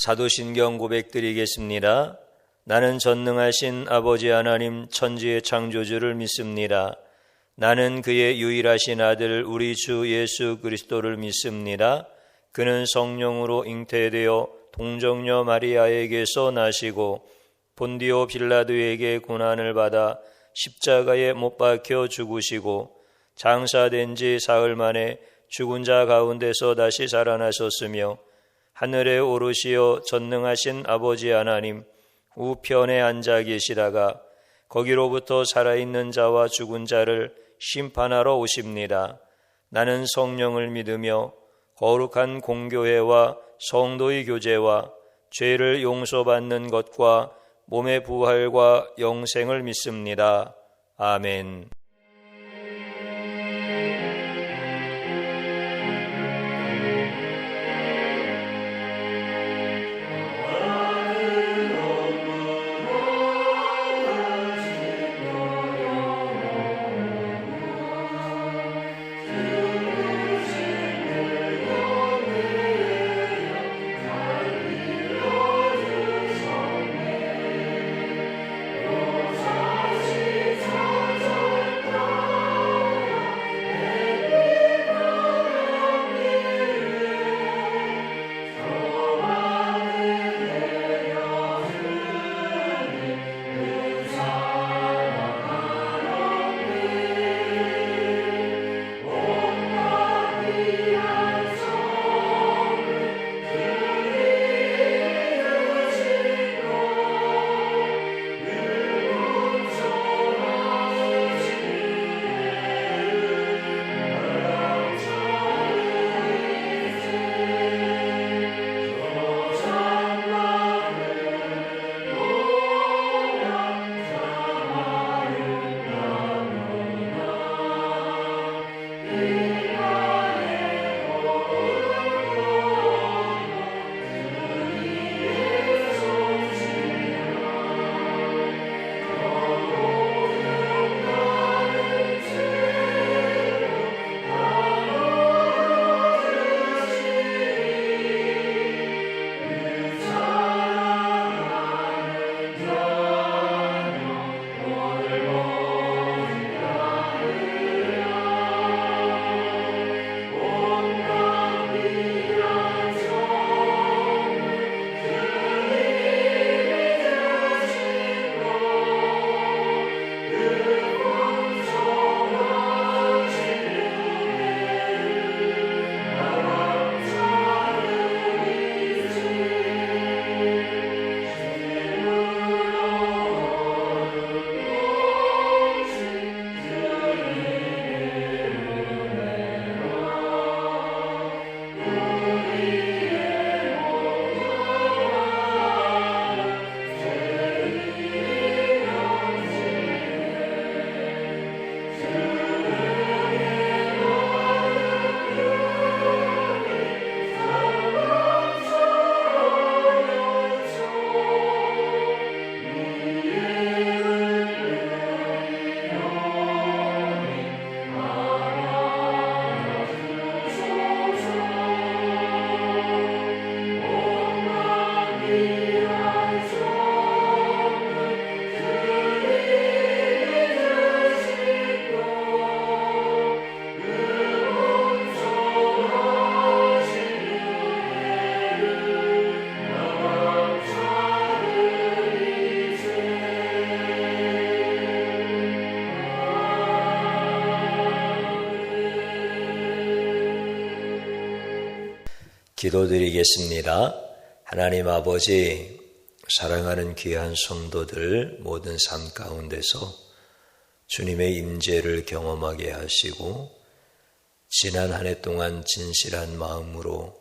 사도신경 고백드리겠습니다. 나는 전능하신 아버지 하나님 천지의 창조주를 믿습니다. 나는 그의 유일하신 아들 우리 주 예수 그리스도를 믿습니다. 그는 성령으로 잉태되어 동정녀 마리아에게서 나시고 본디오 빌라도에게 고난을 받아 십자가에 못 박혀 죽으시고 장사된 지 사흘 만에 죽은 자 가운데서 다시 살아나셨으며 하늘에 오르시어 전능하신 아버지 하나님 우편에 앉아 계시다가 거기로부터 살아있는 자와 죽은 자를 심판하러 오십니다. 나는 성령을 믿으며 거룩한 공교회와 성도의 교제와 죄를 용서받는 것과 몸의 부활과 영생을 믿습니다. 아멘. 기도드리겠습니다. 하나님 아버지, 사랑하는 귀한 성도들 모든 삶 가운데서 주님의 임재를 경험하게 하시고 지난 한 해 동안 진실한 마음으로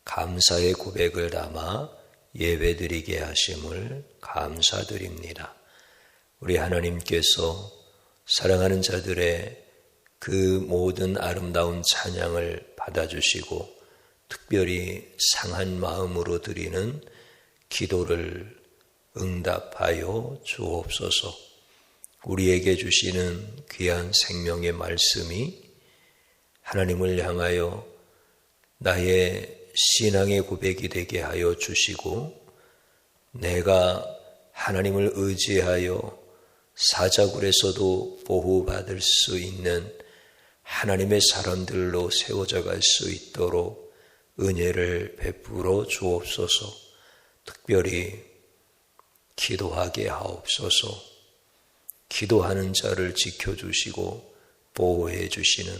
감사의 고백을 담아 예배드리게 하심을 감사드립니다. 우리 하나님께서 사랑하는 자들의 그 모든 아름다운 찬양을 받아주시고 특별히 상한 마음으로 드리는 기도를 응답하여 주옵소서. 우리에게 주시는 귀한 생명의 말씀이 하나님을 향하여 나의 신앙의 고백이 되게 하여 주시고 내가 하나님을 의지하여 사자굴에서도 보호받을 수 있는 하나님의 사람들로 세워져 갈 수 있도록 은혜를 베풀어 주옵소서. 특별히 기도하게 하옵소서. 기도하는 자를 지켜주시고 보호해 주시는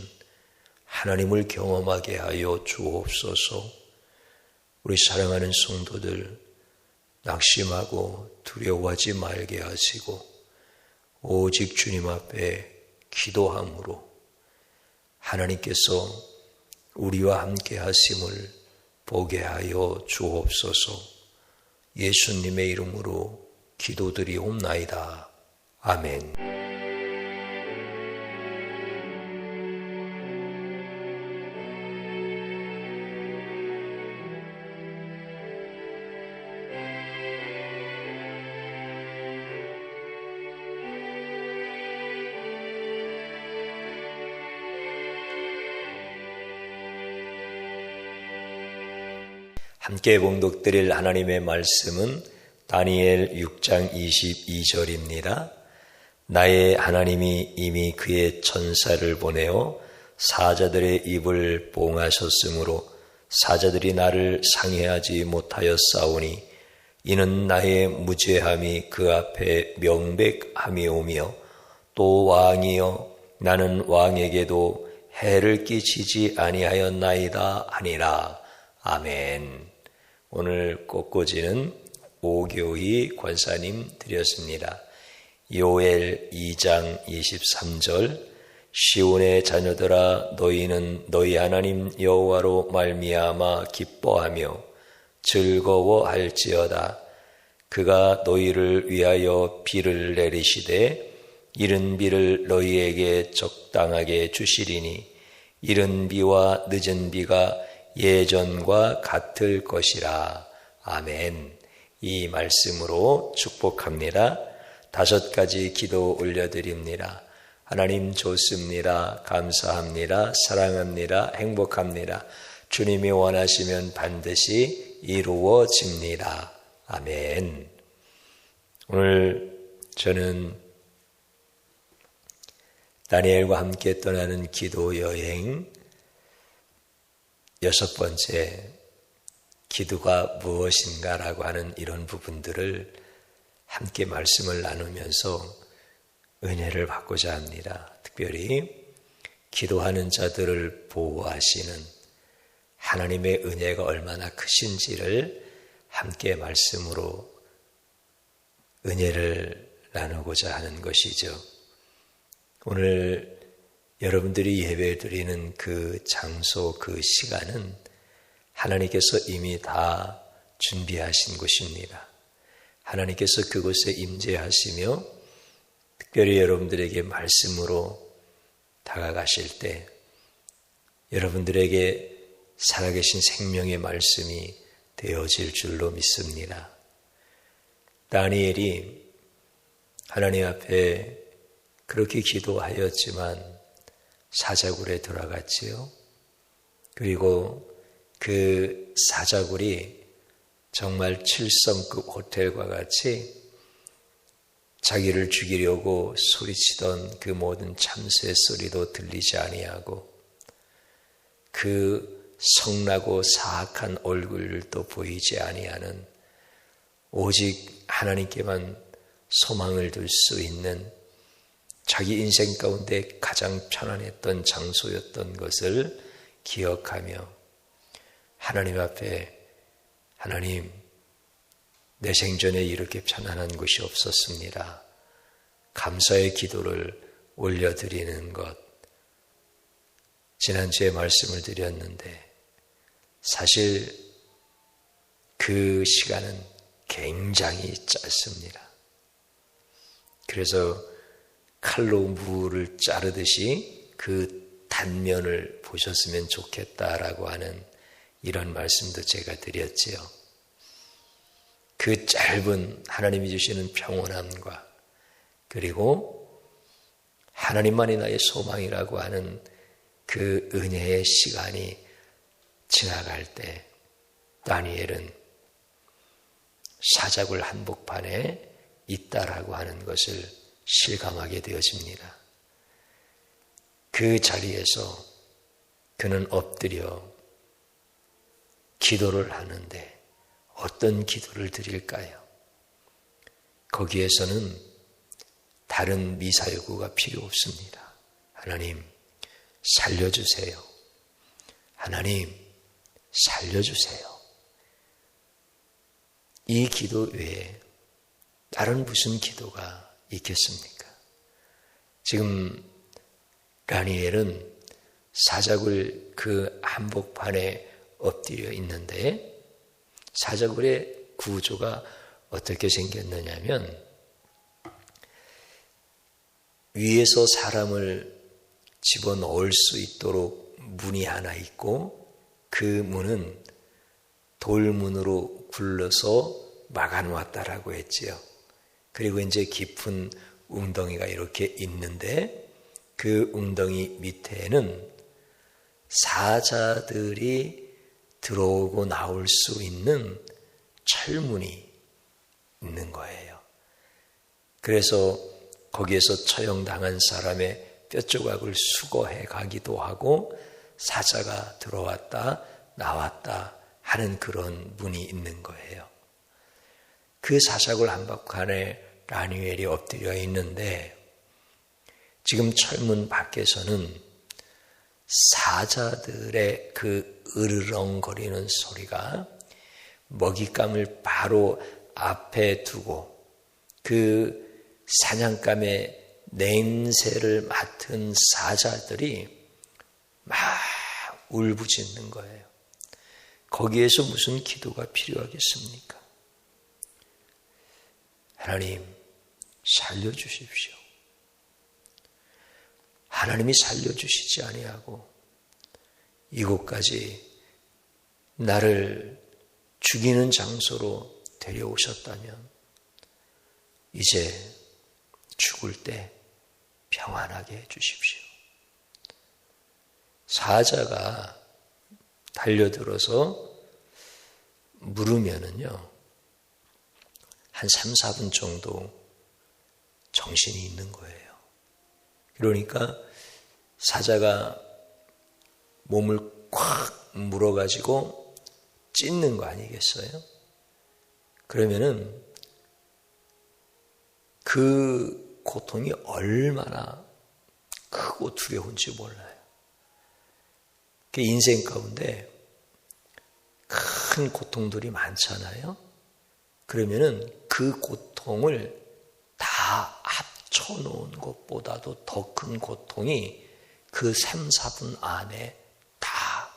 하나님을 경험하게 하여 주옵소서. 우리 사랑하는 성도들 낙심하고 두려워하지 말게 하시고 오직 주님 앞에 기도함으로 하나님께서 우리와 함께 하심을 보게 하여 주옵소서. 예수님의 이름으로 기도드리옵나이다. 아멘. 함께 봉독드릴 하나님의 말씀은 다니엘 6장 22절입니다. 나의 하나님이 이미 그의 천사를 보내어 사자들의 입을 봉하셨으므로 사자들이 나를 상해하지 못하였사오니 이는 나의 무죄함이 그 앞에 명백함이오며 또 왕이여 나는 왕에게도 해를 끼치지 아니하였나이다 하니라. 아멘. 오늘 꽃꽂이는 오교희 권사님 드렸습니다. 요엘 2장 23절 시온의 자녀들아 너희는 너희 하나님 여호와로 말미암아 기뻐하며 즐거워할지어다. 그가 너희를 위하여 비를 내리시되 이른 비를 너희에게 적당하게 주시리니 이른 비와 늦은 비가 예전과 같을 것이라. 아멘. 이 말씀으로 축복합니다. 5가지 기도 올려드립니다. 하나님 좋습니다. 감사합니다. 사랑합니다. 행복합니다. 주님이 원하시면 반드시 이루어집니다. 아멘. 오늘 저는 다니엘과 함께 떠나는 기도 여행 6번째 기도가 무엇인가라고 하는 이런 부분들을 함께 말씀을 나누면서 은혜를 받고자 합니다. 특별히 기도하는 자들을 보호하시는 하나님의 은혜가 얼마나 크신지를 함께 말씀으로 은혜를 나누고자 하는 것이죠. 오늘 여러분들이 예배드리는 그 장소, 그 시간은 하나님께서 이미 다 준비하신 곳입니다. 하나님께서 그곳에 임재하시며 특별히 여러분들에게 말씀으로 다가가실 때 여러분들에게 살아계신 생명의 말씀이 되어질 줄로 믿습니다. 다니엘이 하나님 앞에 그렇게 기도하였지만 사자굴에 들어갔지요. 그리고 그 사자굴이 정말 7성급 호텔과 같이 자기를 죽이려고 소리치던 그 모든 참새 소리도 들리지 아니하고 그 성나고 사악한 얼굴도 보이지 아니하는 오직 하나님께만 소망을 둘 수 있는 자기 인생 가운데 가장 편안했던 장소였던 것을 기억하며 하나님 앞에 하나님 내 생전에 이렇게 편안한 곳이 없었습니다. 감사의 기도를 올려드리는 것. 지난주에 말씀을 드렸는데 사실 그 시간은 굉장히 짧습니다. 그래서 칼로 무를 자르듯이 그 단면을 보셨으면 좋겠다라고 하는 이런 말씀도 제가 드렸지요. 그 짧은 하나님이 주시는 평온함과 그리고 하나님만이 나의 소망이라고 하는 그 은혜의 시간이 지나갈 때 다니엘은 사자굴 한복판에 있다라고 하는 것을 실감하게 되어집니다. 그 자리에서 그는 엎드려 기도를 하는데 어떤 기도를 드릴까요? 거기에서는 다른 미사여구가 필요 없습니다. 하나님 살려주세요. 하나님 살려주세요. 이 기도 외에 다른 무슨 기도가 있겠습니까? 지금 다니엘은 사자굴 그 한복판에 엎드려 있는데 사자굴의 구조가 어떻게 생겼느냐면 위에서 사람을 집어넣을 수 있도록 문이 하나 있고 그 문은 돌문으로 굴러서 막아놓았다라고 했지요. 그리고 이제 깊은 웅덩이가 이렇게 있는데 그 웅덩이 밑에는 사자들이 들어오고 나올 수 있는 철문이 있는 거예요. 그래서 거기에서 처형당한 사람의 뼈조각을 수거해 가기도 하고 사자가 들어왔다 나왔다 하는 그런 문이 있는 거예요. 그 사자굴 한복판에 다니엘이 엎드려 있는데 지금 철문 밖에서는 사자들의 그 으르렁거리는 소리가 먹잇감을 바로 앞에 두고 그 사냥감의 냄새를 맡은 사자들이 막 울부짖는 거예요. 거기에서 무슨 기도가 필요하겠습니까? 하나님 살려주십시오. 하나님이 살려주시지 아니하고 이곳까지 나를 죽이는 장소로 데려오셨다면 이제 죽을 때 평안하게 해주십시오. 사자가 달려들어서 물으면은요, 한 3, 4분 정도 정신이 있는 거예요. 그러니까 사자가 몸을 콱 물어가지고 찢는 거 아니겠어요? 그러면은 그 고통이 얼마나 크고 두려운지 몰라요. 그 인생 가운데 큰 고통들이 많잖아요. 그러면은 그 고통을 다 합쳐놓은 것보다도 더 큰 고통이 그 3, 4분 안에 다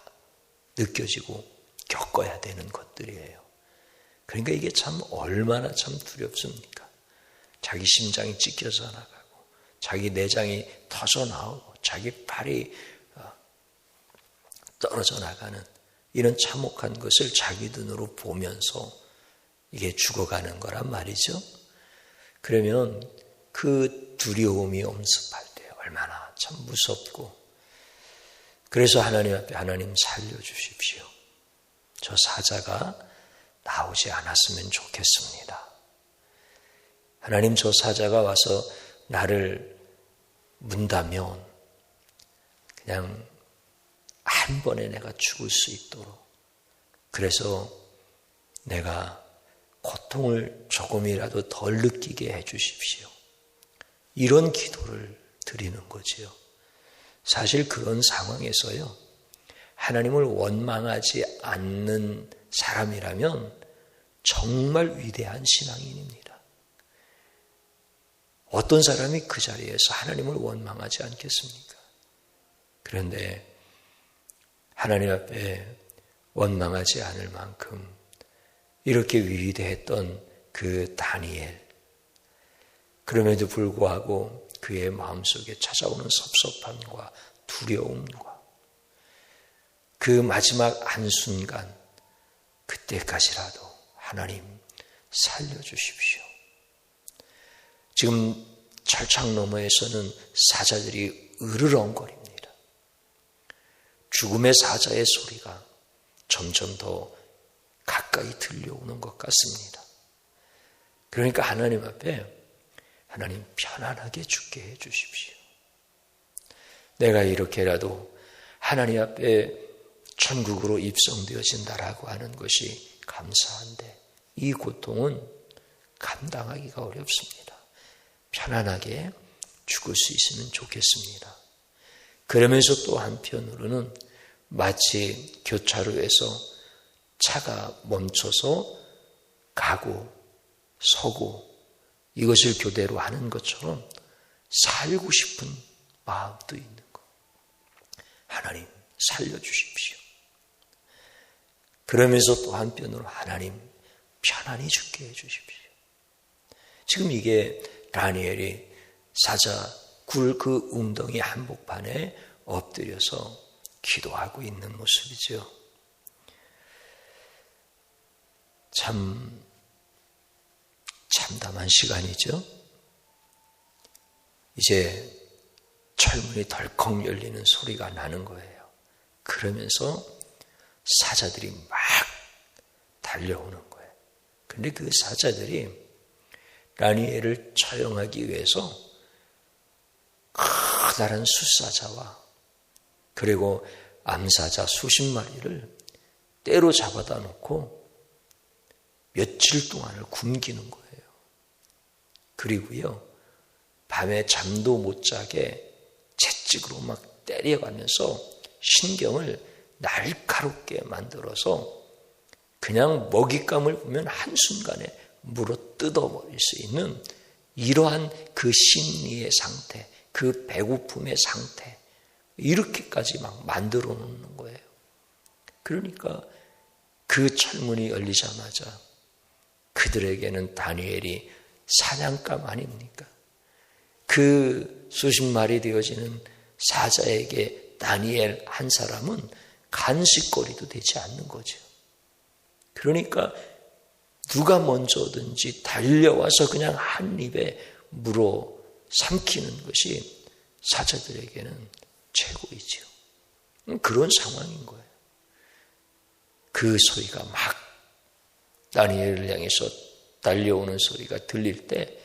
느껴지고 겪어야 되는 것들이에요. 그러니까 이게 참 얼마나 참 두렵습니까? 자기 심장이 찢겨져 나가고 자기 내장이 터져 나오고 자기 팔이 떨어져 나가는 이런 참혹한 것을 자기 눈으로 보면서 이게 죽어가는 거란 말이죠. 그러면 그 두려움이 엄습할 때 얼마나 참 무섭고, 그래서 하나님 앞에 하나님 살려주십시오. 저 사자가 나오지 않았으면 좋겠습니다. 하나님 저 사자가 와서 나를 문다면 그냥 한 번에 내가 죽을 수 있도록, 그래서 내가 고통을 조금이라도 덜 느끼게 해주십시오. 이런 기도를 드리는 거지요. 사실 그런 상황에서요, 하나님을 원망하지 않는 사람이라면 정말 위대한 신앙인입니다. 어떤 사람이 그 자리에서 하나님을 원망하지 않겠습니까? 그런데 하나님 앞에 원망하지 않을 만큼 이렇게 위대했던 그 다니엘, 그럼에도 불구하고 그의 마음속에 찾아오는 섭섭함과 두려움과 그 마지막 한순간, 그때까지라도 하나님 살려주십시오. 지금 철창 너머에서는 사자들이 으르렁거립니다. 죽음의 사자의 소리가 점점 더 가까이 들려오는 것 같습니다. 그러니까 하나님 앞에 하나님 편안하게 죽게 해 주십시오. 내가 이렇게라도 하나님 앞에 천국으로 입성되어진다라고 하는 것이 감사한데 이 고통은 감당하기가 어렵습니다. 편안하게 죽을 수 있으면 좋겠습니다. 그러면서 또 한편으로는 마치 교차로에서 차가 멈춰서 가고 서고 이것을 교대로 하는 것처럼 살고 싶은 마음도 있는 것. 하나님 살려주십시오. 그러면서 또 한편으로 하나님 편안히 죽게 해주십시오. 지금 이게 다니엘이 사자 굴 그 웅덩이 한복판에 엎드려서 기도하고 있는 모습이죠. 참 참담한 시간이죠. 이제 철문이 덜컥 열리는 소리가 나는 거예요. 그러면서 사자들이 막 달려오는 거예요. 그런데 그 사자들이 다니엘을 처형하기 위해서 커다란 숫사자와 그리고 암사자 수십 마리를 때로 잡아다 놓고 며칠 동안을 굶기는 거예요. 그리고요, 밤에 잠도 못 자게 채찍으로 막 때려가면서 신경을 날카롭게 만들어서 그냥 먹잇감을 보면 한순간에 물어 뜯어버릴 수 있는 이러한 그 심리의 상태, 그 배고픔의 상태, 이렇게까지 막 만들어 놓는 거예요. 그러니까 그 철문이 열리자마자 그들에게는 다니엘이 사냥감 아닙니까? 그 수십 마리 되어지는 사자에게 다니엘 한 사람은 간식거리도 되지 않는 거죠. 그러니까 누가 먼저든지 달려와서 그냥 한 입에 물어 삼키는 것이 사자들에게는 최고이죠. 그런 상황인 거예요. 그 소리가 막 다니엘을 향해서 달려오는 소리가 들릴 때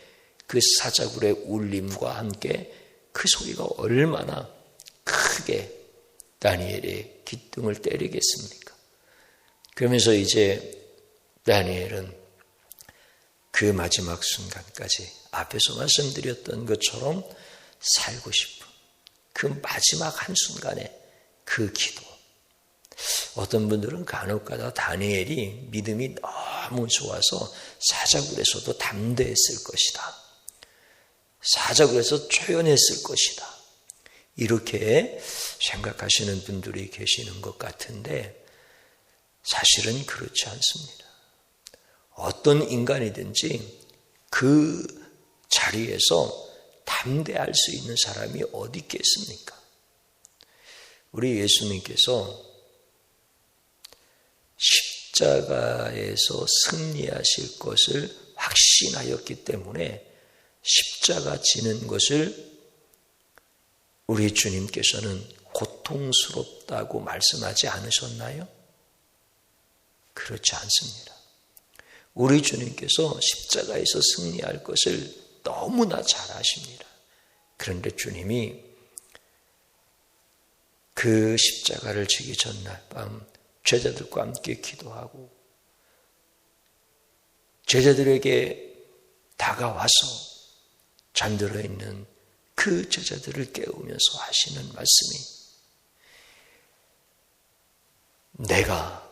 그 사자굴의 울림과 함께 그 소리가 얼마나 크게 다니엘의 귓등을 때리겠습니까? 그러면서 이제 다니엘은 그 마지막 순간까지 앞에서 말씀드렸던 것처럼 살고 싶은 그 마지막 한순간에 그 기도. 어떤 분들은 간혹가다 다니엘이 믿음이 너무 좋아서 사자굴에서도 담대했을 것이다. 사자굴에서 초연했을 것이다. 이렇게 생각하시는 분들이 계시는 것 같은데 사실은 그렇지 않습니다. 어떤 인간이든지 그 자리에서 담대할 수 있는 사람이 어디 있겠습니까? 우리 예수님께서 십자가에서 승리하실 것을 확신하였기 때문에 십자가 지는 것을 우리 주님께서는 고통스럽다고 말씀하지 않으셨나요? 그렇지 않습니다. 우리 주님께서 십자가에서 승리할 것을 너무나 잘 아십니다. 그런데 주님이 그 십자가를 지기 전날 밤 제자들과 함께 기도하고 제자들에게 다가와서 잠들어 있는 그 제자들을 깨우면서 하시는 말씀이 내가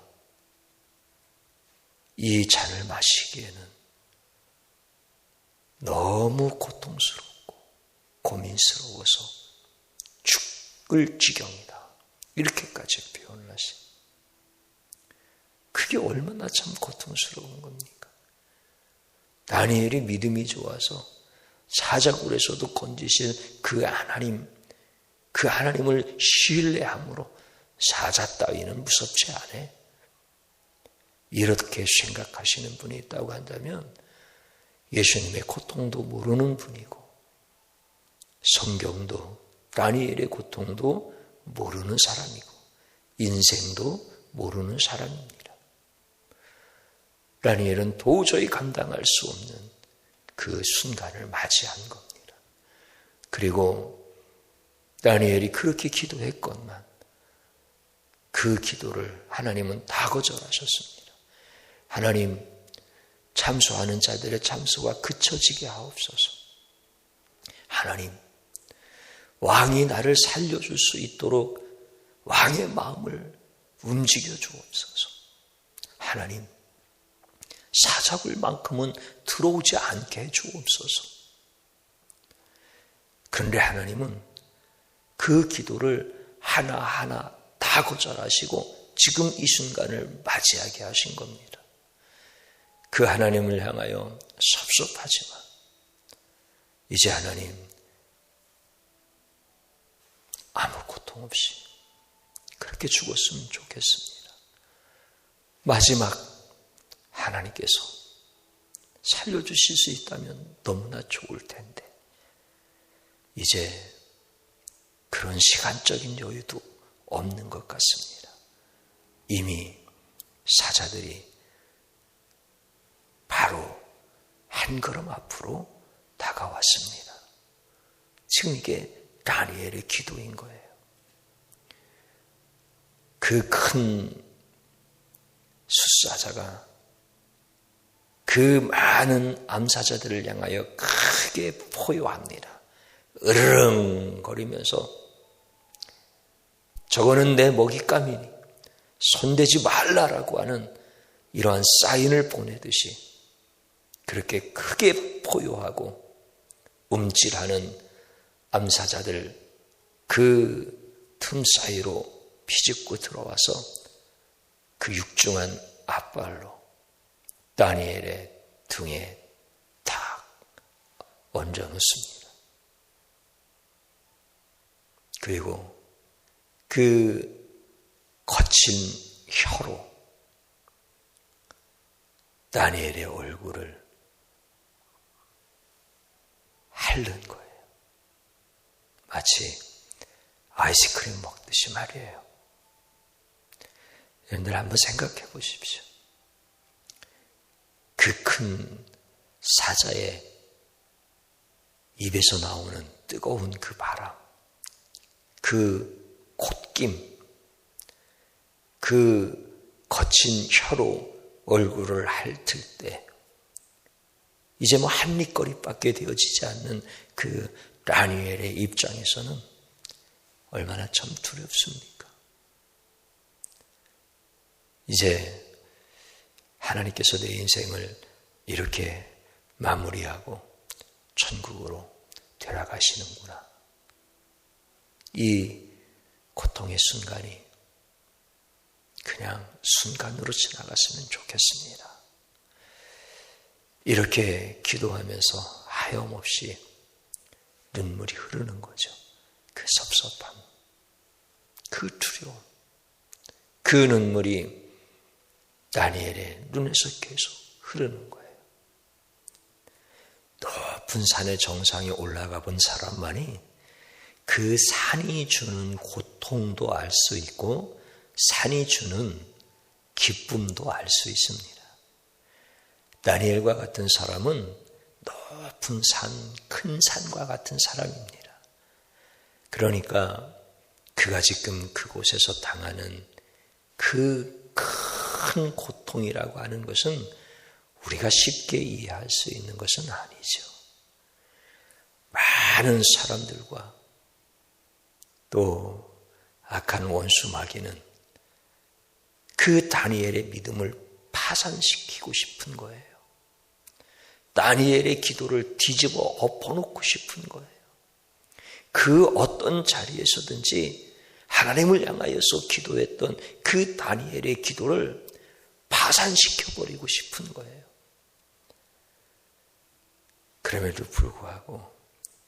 이 잔을 마시기에는 너무 고통스럽고 고민스러워서 죽을 지경이다. 이렇게까지 표현을 하십니다. 그게 얼마나 참 고통스러운 겁니까? 다니엘이 믿음이 좋아서 사자굴에서도 건지실 그 하나님을 신뢰함으로 사자 따위는 무섭지 않아. 이렇게 생각하시는 분이 있다고 한다면 예수님의 고통도 모르는 분이고 성경도 다니엘의 고통도 모르는 사람이고 인생도 모르는 사람입니다. 다니엘은 도저히 감당할 수 없는 그 순간을 맞이한 겁니다. 그리고 다니엘이 그렇게 기도했건만 그 기도를 하나님은 다 거절하셨습니다. 하나님, 참소하는 자들의 참소가 그쳐지게 하옵소서. 하나님, 왕이 나를 살려줄 수 있도록 왕의 마음을 움직여 주옵소서. 하나님, 사자굴만큼은 들어오지 않게 해 주옵소서. 그런데 하나님은 그 기도를 하나하나 다 거절하시고 지금 이 순간을 맞이하게 하신 겁니다. 그 하나님을 향하여 섭섭하지만 이제 하나님 아무 고통 없이 그렇게 죽었으면 좋겠습니다. 마지막 하나님께서 살려주실 수 있다면 너무나 좋을 텐데 이제 그런 시간적인 여유도 없는 것 같습니다. 이미 사자들이 바로 한 걸음 앞으로 다가왔습니다. 지금 이게 다니엘의 기도인 거예요. 그 큰 숫사자가 그 많은 암사자들을 향하여 크게 포효합니다. 으르렁거리면서 저거는 내 먹잇감이니 손대지 말라라고 하는 이러한 사인을 보내듯이 그렇게 크게 포효하고 움찔하는 암사자들 그 틈 사이로 비집고 들어와서 그 육중한 앞발로 다니엘의 등에 탁 얹어 놓습니다. 그리고 그 거친 혀로 다니엘의 얼굴을 핥는 거예요. 마치 아이스크림 먹듯이 말이에요. 여러분들 한번 생각해 보십시오. 그 큰 사자의 입에서 나오는 뜨거운 그 바람, 그 콧김, 그 거친 혀로 얼굴을 핥을 때 이제 뭐 한입거리밖에 되어지지 않는 그 다니엘의 입장에서는 얼마나 참 두렵습니까? 이제 하나님께서 내 인생을 이렇게 마무리하고 천국으로 데려가시는구나. 이 고통의 순간이 그냥 순간으로 지나갔으면 좋겠습니다. 이렇게 기도하면서 하염없이 눈물이 흐르는 거죠. 그 섭섭함, 그 두려움, 그 눈물이 다니엘의 눈에서 계속 흐르는 거예요. 높은 산의 정상에 올라가 본 사람만이 그 산이 주는 고통도 알 수 있고 산이 주는 기쁨도 알 수 있습니다. 다니엘과 같은 사람은 높은 산, 큰 산과 같은 사람입니다. 그러니까 그가 지금 그곳에서 당하는 그 큰 고통이라고 하는 것은 우리가 쉽게 이해할 수 있는 것은 아니죠. 많은 사람들과 또 악한 원수 마귀는 그 다니엘의 믿음을 파산시키고 싶은 거예요. 다니엘의 기도를 뒤집어 엎어놓고 싶은 거예요. 그 어떤 자리에서든지 하나님을 향하여서 기도했던 그 다니엘의 기도를 파산시켜버리고 싶은 거예요. 그럼에도 불구하고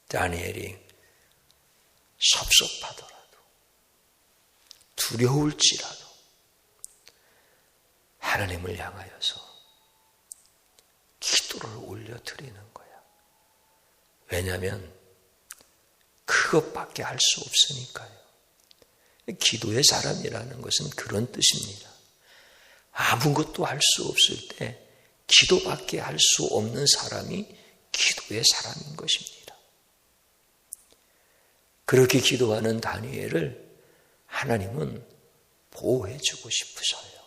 다니엘이 섭섭하더라도 두려울지라도 하나님을 향하여서 기도를 올려드리는 거야. 왜냐하면 그것밖에 할 수 없으니까요. 기도의 사람이라는 것은 그런 뜻입니다. 아무것도 할 수 없을 때 기도밖에 할 수 없는 사람이 기도의 사람인 것입니다. 그렇게 기도하는 다니엘을 하나님은 보호해 주고 싶으셔요.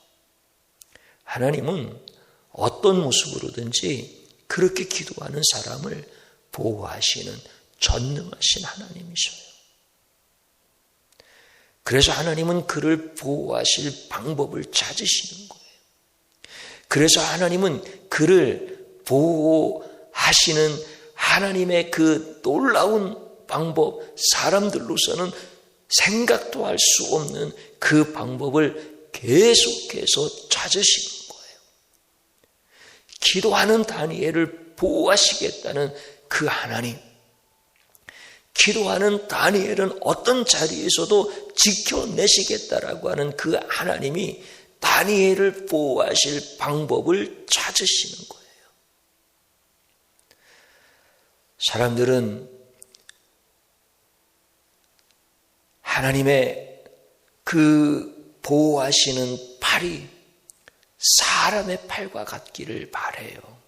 하나님은 어떤 모습으로든지 그렇게 기도하는 사람을 보호하시는 전능하신 하나님이셔요. 그래서 하나님은 그를 보호하실 방법을 찾으시는 거예요. 그래서 하나님은 그를 보호하시는 하나님의 그 놀라운 방법, 사람들로서는 생각도 할 수 없는 그 방법을 계속해서 찾으시는 거예요. 기도하는 다니엘을 보호하시겠다는 그 하나님, 기도하는 다니엘은 어떤 자리에서도 지켜내시겠다라고 하는 그 하나님이 다니엘을 보호하실 방법을 찾으시는 거예요. 사람들은 하나님의 그 보호하시는 팔이 사람의 팔과 같기를 바라요.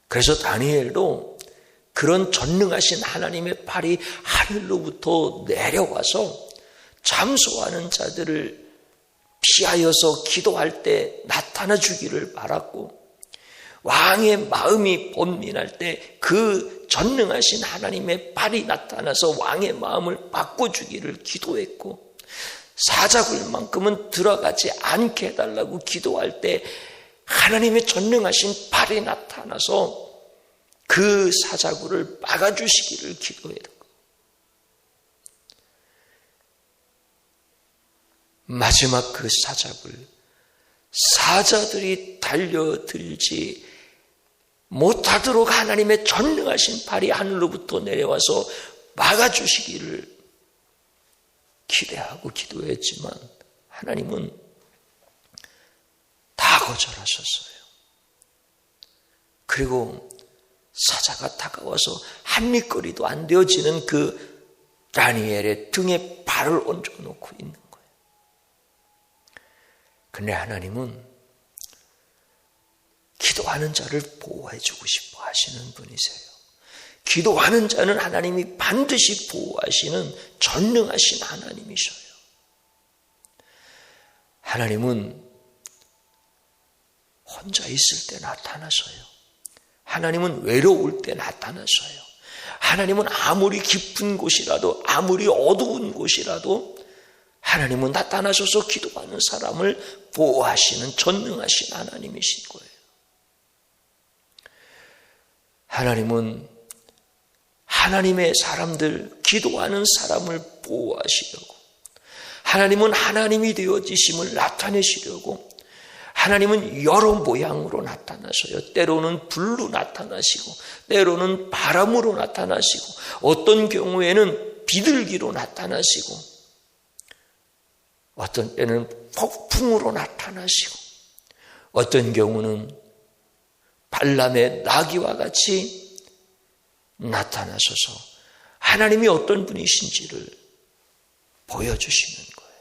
그래서 다니엘도 그런 전능하신 하나님의 팔이 하늘로부터 내려와서 잠소하는 자들을 피하여서 기도할 때 나타나 주기를 바랐고, 왕의 마음이 번민할 때 그 전능하신 하나님의 팔이 나타나서 왕의 마음을 바꿔주기를 기도했고, 사자굴만큼은 들어가지 않게 해달라고 기도할 때 하나님의 전능하신 팔이 나타나서 그 사자굴을 막아주시기를 기도했고, 마지막 그 사자굴, 사자들이 달려들지 못하도록 하나님의 전능하신 팔이 하늘로부터 내려와서 막아주시기를 기대하고 기도했지만 하나님은 다 거절하셨어요. 그리고 사자가 다가와서 한입거리도 안 되어지는 그 다니엘의 등에 발을 얹어놓고 있는 거예요. 근데 하나님은 기도하는 자를 보호해주고 싶어 하시는 분이세요. 기도하는 자는 하나님이 반드시 보호하시는 전능하신 하나님이셔요. 하나님은 혼자 있을 때 나타나셔요. 하나님은 외로울 때 나타나셔요. 하나님은 아무리 깊은 곳이라도, 아무리 어두운 곳이라도 하나님은 나타나셔서 기도하는 사람을 보호하시는 전능하신 하나님이신 거예요. 하나님은 하나님의 사람들, 기도하는 사람을 보호하시려고, 하나님은 하나님이 되어지심을 나타내시려고, 하나님은 여러 모양으로 나타나셔요. 때로는 불로 나타나시고, 때로는 바람으로 나타나시고, 어떤 경우에는 비둘기로 나타나시고, 어떤 때는 폭풍으로 나타나시고, 어떤 경우는 발람의 나귀와 같이 나타나셔서 하나님이 어떤 분이신지를 보여주시는 거예요.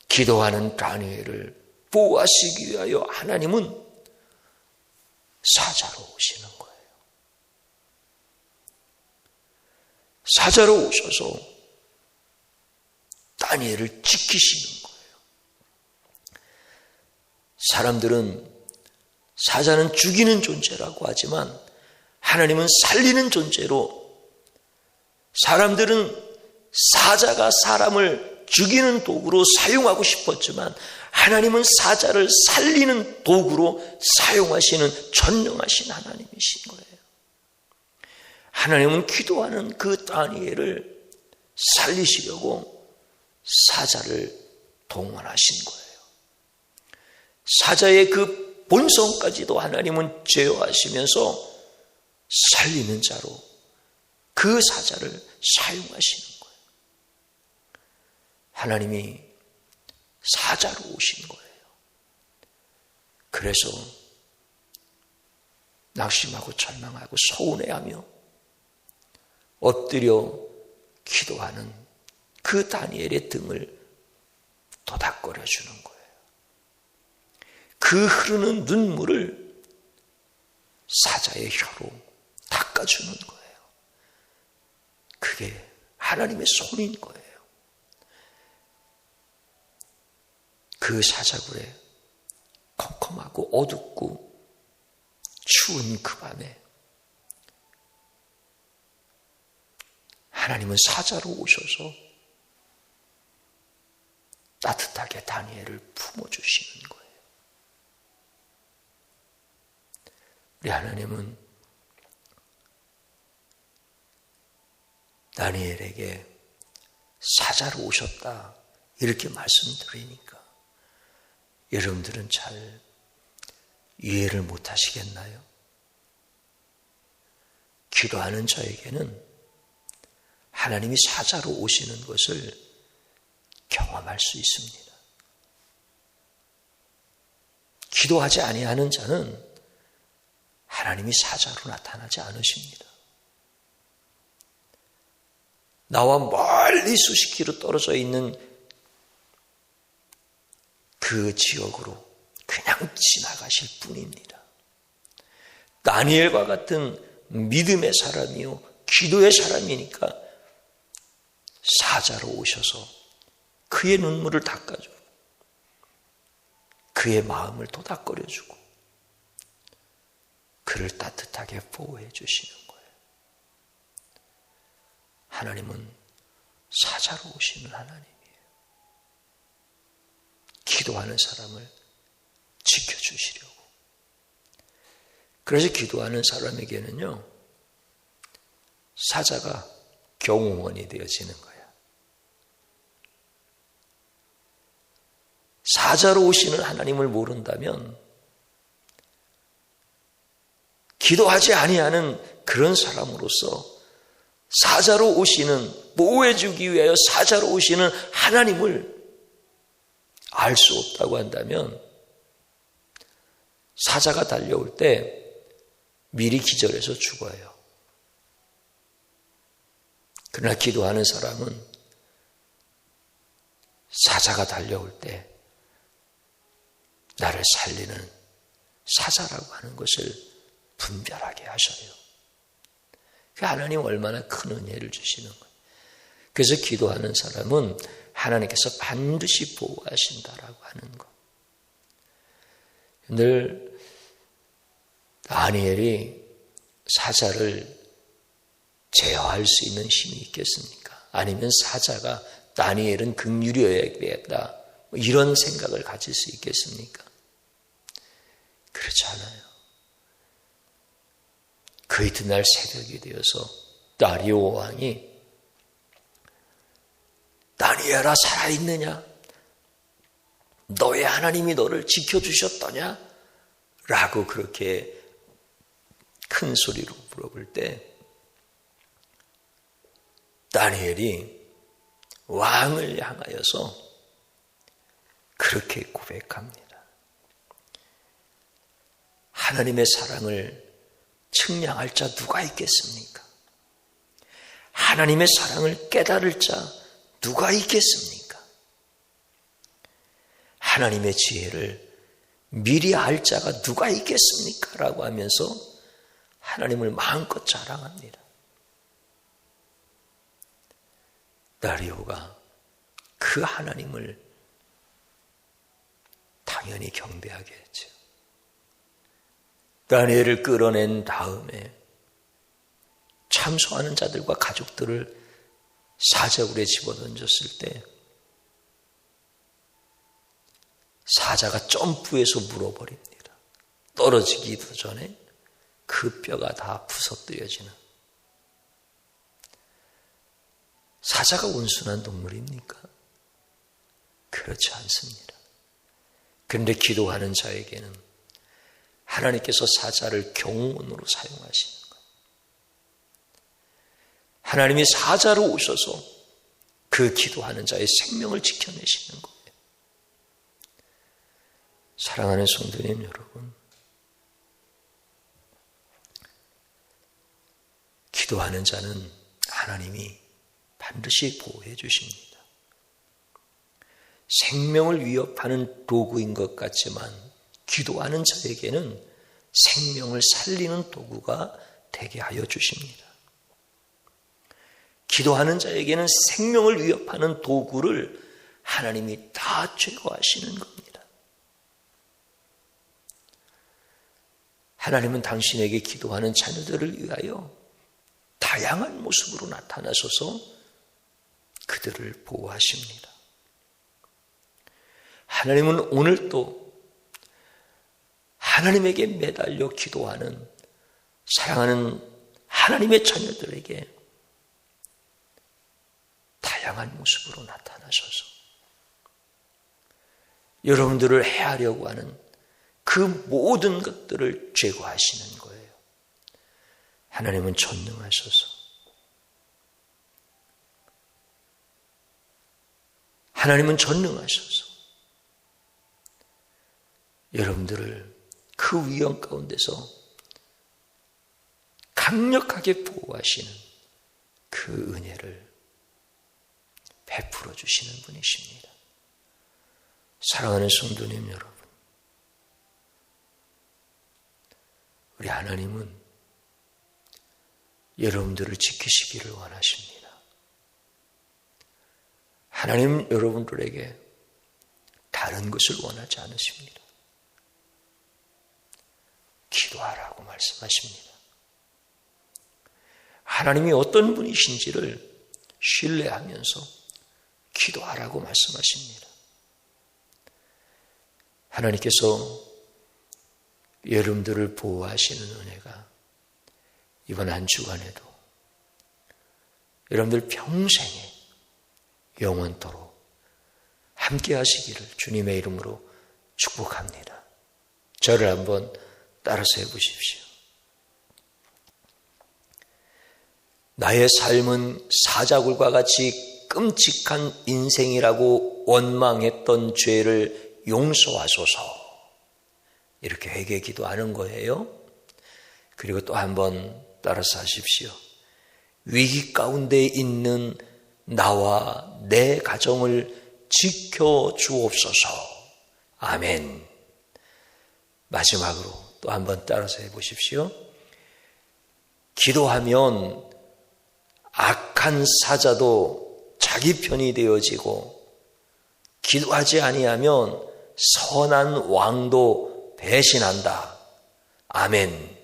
기도하는 다니엘을 보호하시기 위하여 하나님은 사자로 오시는 거예요. 사자로 오셔서 다니엘을 지키시는 거예요. 사람들은 사자는 죽이는 존재라고 하지만 하나님은 살리는 존재로, 사람들은 사자가 사람을 죽이는 도구로 사용하고 싶었지만 하나님은 사자를 살리는 도구로 사용하시는 전능하신 하나님이신 거예요. 하나님은 기도하는 그 다니엘을 살리시려고 사자를 동원하신 거예요. 사자의 그 본성까지도 하나님은 제어하시면서 살리는 자로 그 사자를 사용하시는 거예요. 하나님이 사자로 오신 거예요. 그래서 낙심하고 절망하고 서운해하며 엎드려 기도하는 그 다니엘의 등을 도닥거려 주는 거예요. 그 흐르는 눈물을 사자의 혀로 닦아주는 거예요. 그게 하나님의 손인 거예요. 그 사자굴에 컴컴하고 어둡고 추운 그 밤에 하나님은 사자로 오셔서 따뜻하게 다니엘을 품어주시는 거예요. 우리 하나님은 다니엘에게 사자로 오셨다 이렇게 말씀드리니까 여러분들은 잘 이해를 못 하시겠나요? 기도하는 저에게는 하나님이 사자로 오시는 것을 경험할 수 있습니다. 기도하지 아니하는 자는 하나님이 사자로 나타나지 않으십니다. 나와 멀리 수십 킬로 떨어져 있는 그 지역으로 그냥 지나가실 뿐입니다. 다니엘과 같은 믿음의 사람이요 기도의 사람이니까 사자로 오셔서 그의 눈물을 닦아주고 그의 마음을 도닥거려주고 그를 따뜻하게 보호해 주시는 거예요. 하나님은 사자로 오시는 하나님이에요. 기도하는 사람을 지켜주시려고. 그래서 기도하는 사람에게는요, 사자가 경호원이 되어지는 거예요. 사자로 오시는 하나님을 모른다면 기도하지 아니하는 그런 사람으로서 사자로 오시는, 보호해주기 위하여 사자로 오시는 하나님을 알 수 없다고 한다면 사자가 달려올 때 미리 기절해서 죽어요. 그러나 기도하는 사람은 사자가 달려올 때 나를 살리는 사자라고 하는 것을 분별하게 하셔요. 하나님 얼마나 큰 은혜를 주시는 거예요. 그래서 기도하는 사람은 하나님께서 반드시 보호하신다라고 하는 것. 늘 다니엘이 사자를 제어할 수 있는 힘이 있겠습니까? 아니면 사자가 다니엘은 긍휼이어야 되겠다, 이런 생각을 가질 수 있겠습니까? 그렇지 않아요. 그 이튿날 새벽이 되어서 다리오 왕이 다니엘아 살아있느냐? 너의 하나님이 너를 지켜주셨더냐? 라고 그렇게 큰 소리로 물어볼 때 다니엘이 왕을 향하여서 그렇게 고백합니다. 하나님의 사랑을 측량할 자 누가 있겠습니까? 하나님의 사랑을 깨달을 자 누가 있겠습니까? 하나님의 지혜를 미리 알 자가 누가 있겠습니까? 라고 하면서 하나님을 마음껏 자랑합니다. 다리오가 그 하나님을 당연히 경배하게 했죠. 다니엘을 끌어낸 다음에 참소하는 자들과 가족들을 사자굴에 집어던졌을 때 사자가 점프해서 물어버립니다. 떨어지기도 전에 그 뼈가 다 부서뜨려지는. 사자가 온순한 동물입니까? 그렇지 않습니다. 그런데 기도하는 자에게는 하나님께서 사자를 경호원으로 사용하시는 거예요. 하나님이 사자로 오셔서 그 기도하는 자의 생명을 지켜내시는 거예요. 사랑하는 성도님 여러분, 기도하는 자는 하나님이 반드시 보호해 주십니다. 생명을 위협하는 도구인 것 같지만 기도하는 자에게는 생명을 살리는 도구가 되게 하여 주십니다. 기도하는 자에게는 생명을 위협하는 도구를 하나님이 다 제거하시는 겁니다. 하나님은 당신에게 기도하는 자녀들을 위하여 다양한 모습으로 나타나셔서 그들을 보호하십니다. 하나님은 오늘도 하나님에게 매달려 기도하는 사랑하는 하나님의 자녀들에게 다양한 모습으로 나타나셔서 여러분들을 해하려고 하는 그 모든 것들을 제거하시는 거예요. 하나님은 전능하셔서 여러분들을 그 위험 가운데서 강력하게 보호하시는 그 은혜를 베풀어 주시는 분이십니다. 사랑하는 성도님 여러분, 우리 하나님은 여러분들을 지키시기를 원하십니다. 하나님 여러분들에게 다른 것을 원하지 않으십니다. 기도하라고 말씀하십니다. 하나님이 어떤 분이신지를 신뢰하면서 기도하라고 말씀하십니다. 하나님께서 여러분들을 보호하시는 은혜가 이번 한 주간에도 여러분들 평생에 영원토록 함께 하시기를 주님의 이름으로 축복합니다. 저를 한번 따라서 해보십시오. 나의 삶은 사자굴과 같이 끔찍한 인생이라고 원망했던 죄를 용서하소서. 이렇게 회개 기도하는 거예요. 그리고 또 한번 따라서 하십시오. 위기 가운데 있는 나와 내 가정을 지켜주옵소서. 아멘. 마지막으로 또 한번 따라서 해보십시오. 기도하면 악한 사자도 자기 편이 되어지고, 기도하지 아니하면 선한 왕도 배신한다. 아멘.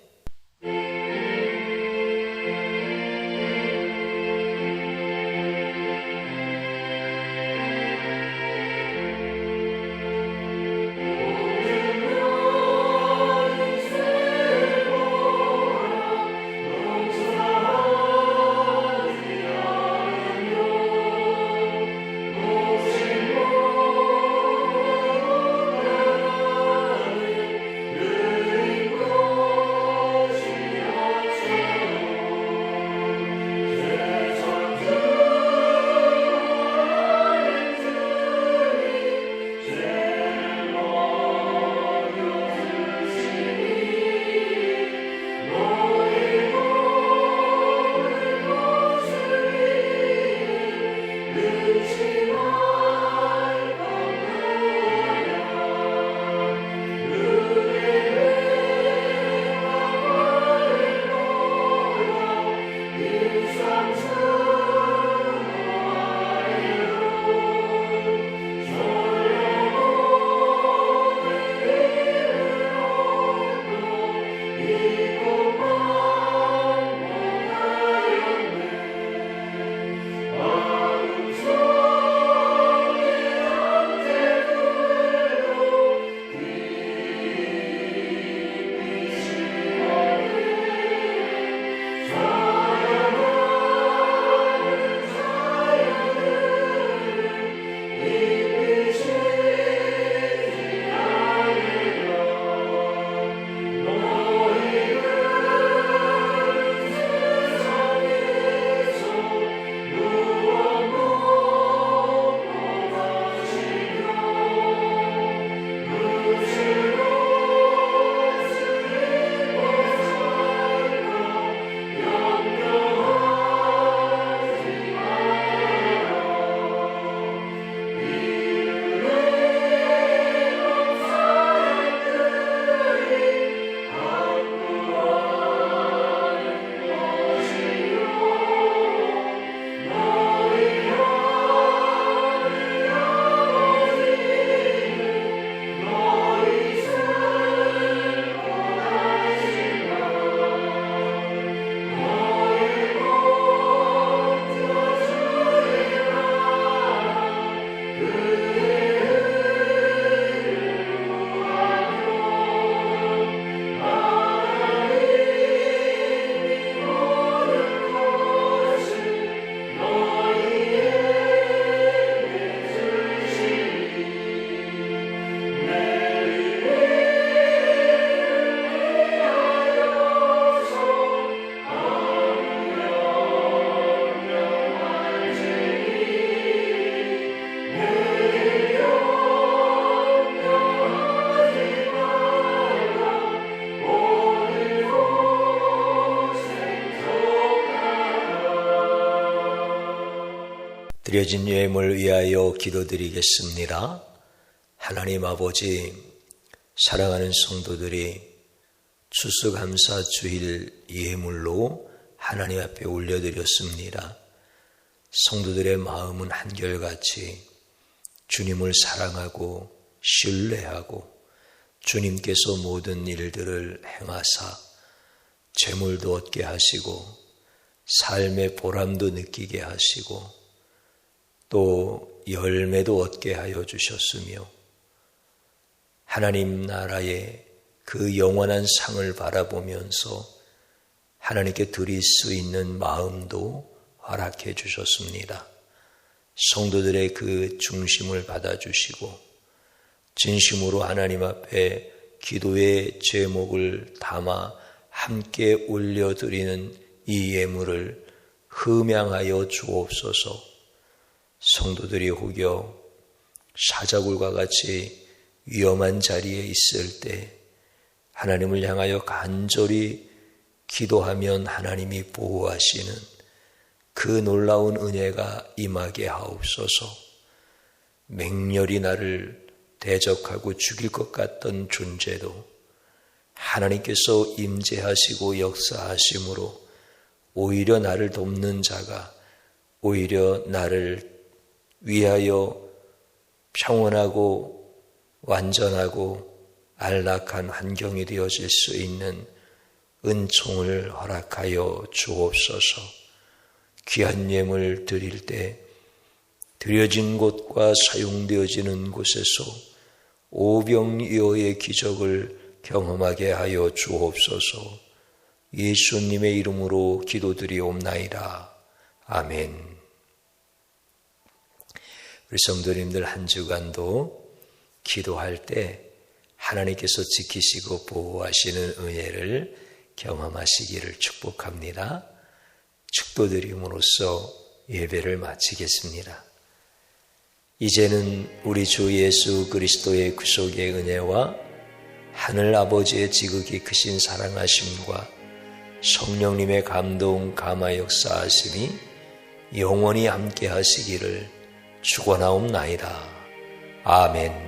드려진 예물 위하여 기도드리겠습니다. 하나님 아버지, 사랑하는 성도들이 추수감사 주일 예물로 하나님 앞에 올려드렸습니다. 성도들의 마음은 한결같이 주님을 사랑하고 신뢰하고 주님께서 모든 일들을 행하사 재물도 얻게 하시고 삶의 보람도 느끼게 하시고 또 열매도 얻게 하여 주셨으며 하나님 나라의 그 영원한 상을 바라보면서 하나님께 드릴 수 있는 마음도 허락해 주셨습니다. 성도들의 그 중심을 받아주시고 진심으로 하나님 앞에 기도의 제목을 담아 함께 올려드리는 이 예물을 흠양하여 주옵소서. 성도들이 혹여 사자굴과 같이 위험한 자리에 있을 때 하나님을 향하여 간절히 기도하면 하나님이 보호하시는 그 놀라운 은혜가 임하게 하옵소서. 맹렬히 나를 대적하고 죽일 것 같던 존재도 하나님께서 임재하시고 역사하심으로 오히려 나를 돕는 자가 오히려 나를 위하여 평온하고 완전하고 안락한 환경이 되어질 수 있는 은총을 허락하여 주옵소서. 귀한 예물 드릴 때 드려진 곳과 사용되어지는 곳에서 오병이어의 기적을 경험하게 하여 주옵소서. 예수님의 이름으로 기도드리옵나이다. 아멘. 우리 성도님들 한 주간도 기도할 때 하나님께서 지키시고 보호하시는 은혜를 경험하시기를 축복합니다. 축도드림으로써 예배를 마치겠습니다. 이제는 우리 주 예수 그리스도의 구속의 은혜와 하늘 아버지의 지극히 크신 사랑하심과 성령님의 감동 감화 역사하심이 영원히 함께 하시기를 축원하옵나이다. 아멘.